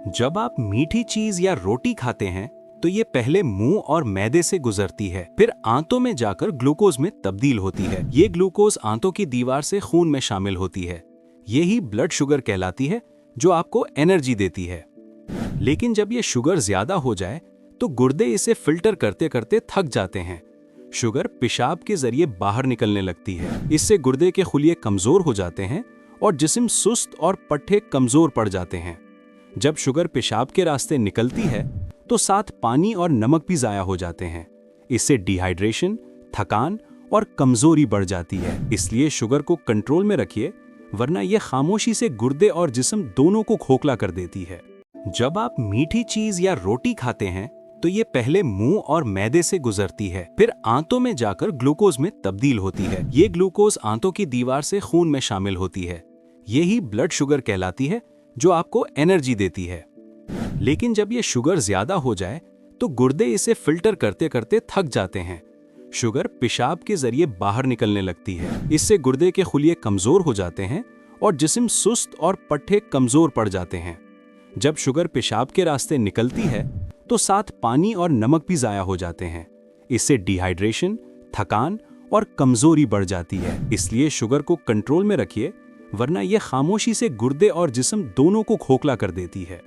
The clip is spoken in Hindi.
जब आप मीठी चीज या रोटी खाते हैं तो ये पहले मुंह और मैदे से गुजरती है, फिर आंतों में जाकर ग्लूकोज में तब्दील होती है। ये ग्लूकोज आंतों की दीवार से खून में शामिल होती है। यही ब्लड शुगर कहलाती है, जो आपको एनर्जी देती है। लेकिन जब ये शुगर ज्यादा हो जाए तो गुर्दे इसे फिल्टर करते करते थक जाते हैं। शुगर पेशाब के जरिए बाहर निकलने लगती है। इससे गुर्दे के खुलिये कमजोर हो जाते हैं और जिस्म सुस्त और पट्टे कमजोर पड़ जाते हैं। जब शुगर पेशाब के रास्ते निकलती है तो साथ पानी और नमक भी ज़ाया हो जाते हैं। इससे डिहाइड्रेशन, थकान और कमजोरी बढ़ जाती है। इसलिए शुगर को कंट्रोल में रखिए, वरना यह खामोशी से गुर्दे और जिस्म दोनों को खोखला कर देती है। जब आप मीठी चीज या रोटी खाते हैं तो ये पहले मुंह और मैदे से गुजरती है, फिर आंतों में जाकर ग्लूकोज में तब्दील होती है। ये ग्लूकोज आंतों की दीवार से खून में शामिल होती है। यही ब्लड शुगर कहलाती है, जो आपको एनर्जी देती है। लेकिन जब ये शुगर ज्यादा हो जाए तो गुर्दे इसे फिल्टर करते करते थक जाते हैं। शुगर पेशाब के जरिए बाहर निकलने लगती है। इससे गुर्दे के खुलिये कमजोर हो जाते हैं और जिस्म सुस्त और पट्टे कमजोर पड़ जाते हैं। जब शुगर पेशाब के रास्ते निकलती है तो साथ पानी और नमक भी ज़ाया हो जाते हैं। इससे डिहाइड्रेशन, थकान और कमजोरी बढ़ जाती है। इसलिए शुगर को कंट्रोल में रखिए, वरना यह खामोशी से गुर्दे और जिस्म दोनों को खोखला कर देती है।